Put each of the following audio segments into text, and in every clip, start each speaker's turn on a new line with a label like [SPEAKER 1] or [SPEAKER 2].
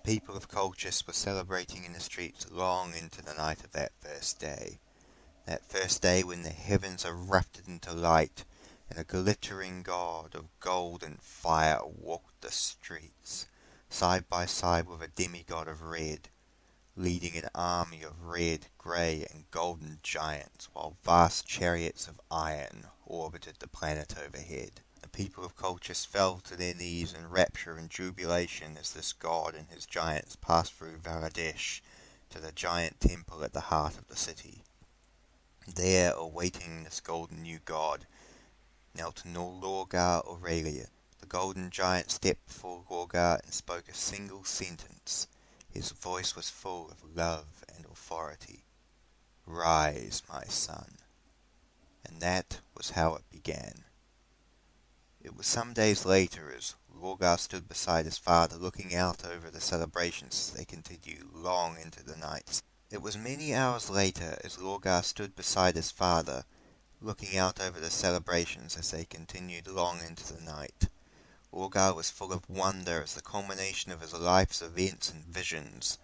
[SPEAKER 1] people of Colchis were celebrating in the streets long into the night of that first day. That first day when the heavens erupted into light, and a glittering god of gold and fire walked the streets, side by side with a demigod of red, leading an army of red, grey, and golden giants, while vast chariots of iron orbited the planet overhead. The people of Colchis fell to their knees in rapture and jubilation as this god and his giants passed through Valadesh to the giant temple at the heart of the city. There, awaiting this golden new god, knelt Lorgar Aurelia. The golden giant stepped before Lorgar and spoke a single sentence. His voice was full of love and authority. "Rise, my son." And that was how it began. It was some days later, as Lorgar stood beside his father looking out over the celebrations as they continued long into the night. It was many hours later, as Lorgar stood beside his father, looking out over the celebrations as they continued long into the night. Lorgar was full of wonder as the culmination of his life's events and visions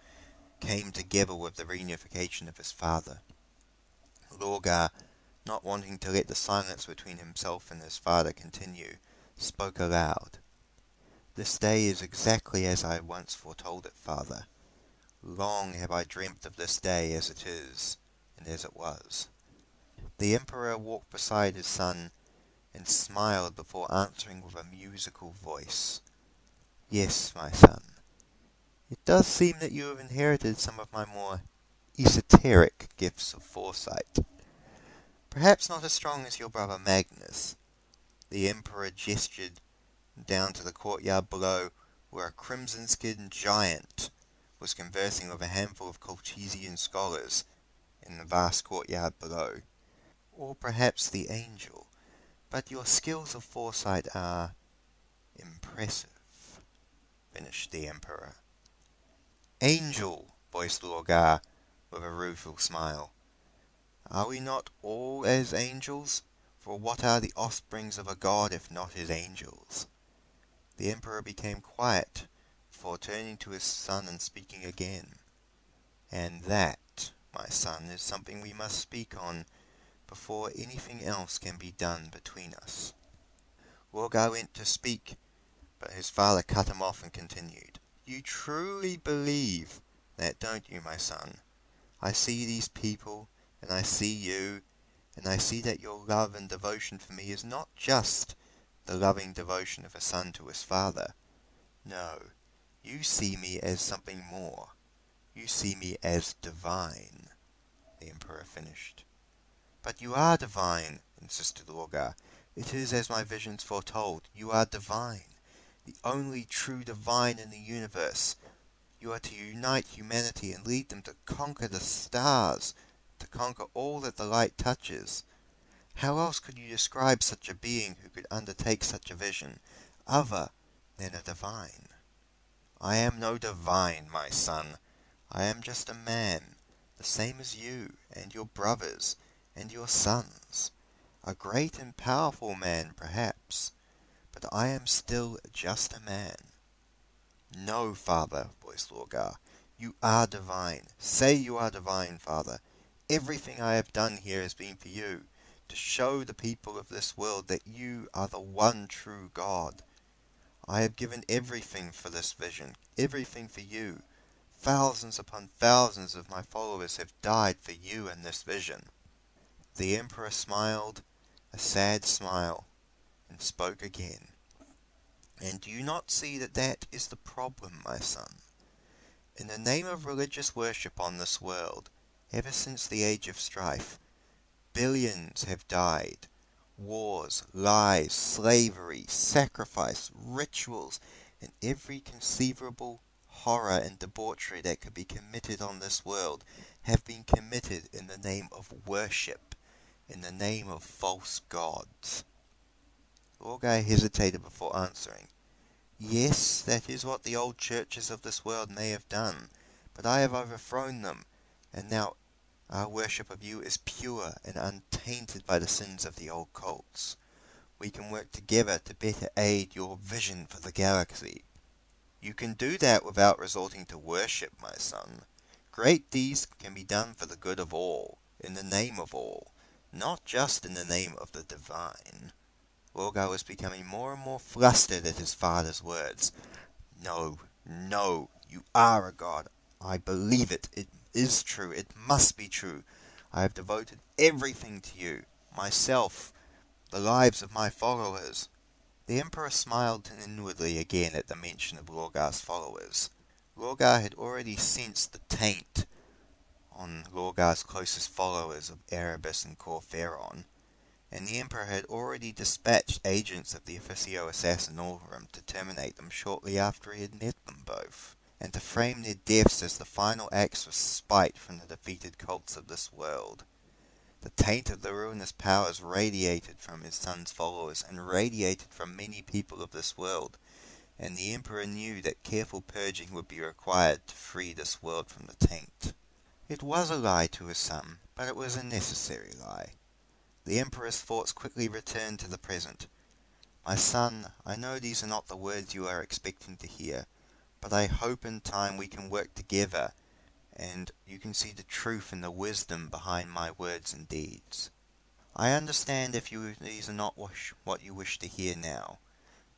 [SPEAKER 1] came together with the reunification of his father. Lorgar, not wanting to let the silence between himself and his father continue, spoke aloud. "This day is exactly as I once foretold it, father. Long have I dreamt of this day as it is, and as it was." The Emperor walked beside his son and smiled before answering with a musical voice. "Yes, my son. It does seem that you have inherited some of my more esoteric gifts of foresight. Perhaps not as strong as your brother Magnus." The Emperor gestured down to the courtyard below, where a crimson-skinned giant was conversing with a handful of Colchisian scholars in the vast courtyard below. "Or perhaps the angel, but your skills of foresight are impressive," finished the Emperor. "Angel," voiced Lorgar, with a rueful smile. "Are we not all as angels? For what are the offsprings of a god if not his angels?" The Emperor became quiet, before turning to his son and speaking again. "And that, my son, is something we must speak on before anything else can be done between us." Lorgar went to speak, but his father cut him off and continued. "You truly believe that, don't you, my son? I see these people, and I see you, and I see that your love and devotion for me is not just the loving devotion of a son to his father. No, you see me as something more. You see me as divine," the Emperor finished. "But you are divine," insisted Lorgar. "It is as my visions foretold. You are divine, the only true divine in the universe. You are to unite humanity and lead them to conquer the stars, to conquer all that the light touches. How else could you describe such a being who could undertake such a vision, other than a divine?" "I am no divine, my son. I am just a man, the same as you, and your brothers, and your sons. A great and powerful man, perhaps, but I am still just a man." "No, father," voiced Lorgar. "You are divine. Say you are divine, father. Everything I have done here has been for you, to show the people of this world that you are the one true God. I have given everything for this vision, everything for you. Thousands upon thousands of my followers have died for you and this vision." The Emperor smiled, a sad smile, and spoke again. "And do you not see that that is the problem, my son? In the name of religious worship on this world, ever since the age of strife, billions have died. Wars, lies, slavery, sacrifice, rituals, and every conceivable horror and debauchery that could be committed on this world have been committed in the name of worship, in the name of false gods." Lorgar hesitated before answering. "Yes, that is what the old churches of this world may have done, but I have overthrown them, and now our worship of you is pure and untainted by the sins of the old cults. We can work together to better aid your vision for the galaxy. You can do that without resorting to worship, my son. Great deeds can be done for the good of all, in the name of all, not just in the name of the divine. Lorgar was becoming more and more flustered at his father's words. No, no, you are a god. I believe it. It is true. It must be true. I have devoted everything to you, myself, the lives of my followers. The Emperor smiled inwardly again at the mention of Lorgar's followers. Lorgar had already sensed the taint on Lorgar's closest followers of Erebus and Corferon, and the Emperor had already dispatched agents of the Officio Assassinorum to terminate them shortly after he had met them both, and to frame their deaths as the final acts of spite from the defeated cults of this world. The taint of the ruinous powers radiated from his son's followers, and radiated from many people of this world, and the Emperor knew that careful purging would be required to free this world from the taint. It was a lie to his son, but it was a necessary lie. The Emperor's thoughts quickly returned to the present. My son, I know these are not the words you are expecting to hear, but I hope in time we can work together, and you can see the truth and the wisdom behind my words and deeds. I understand if these are not what you wish to hear now,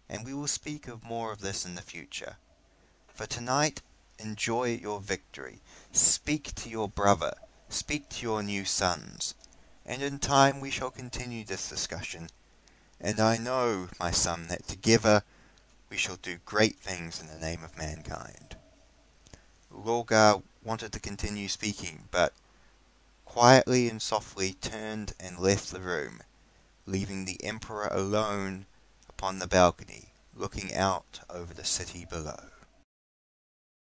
[SPEAKER 1] and we will speak of more of this in the future. For tonight, enjoy your victory. Speak to your brother. Speak to your new sons. And in time we shall continue this discussion, and I know, my son, that together we shall do great things in the name of mankind. Lorgar wanted to continue speaking, but quietly and softly turned and left the room, leaving the Emperor alone upon the balcony, looking out over the city below.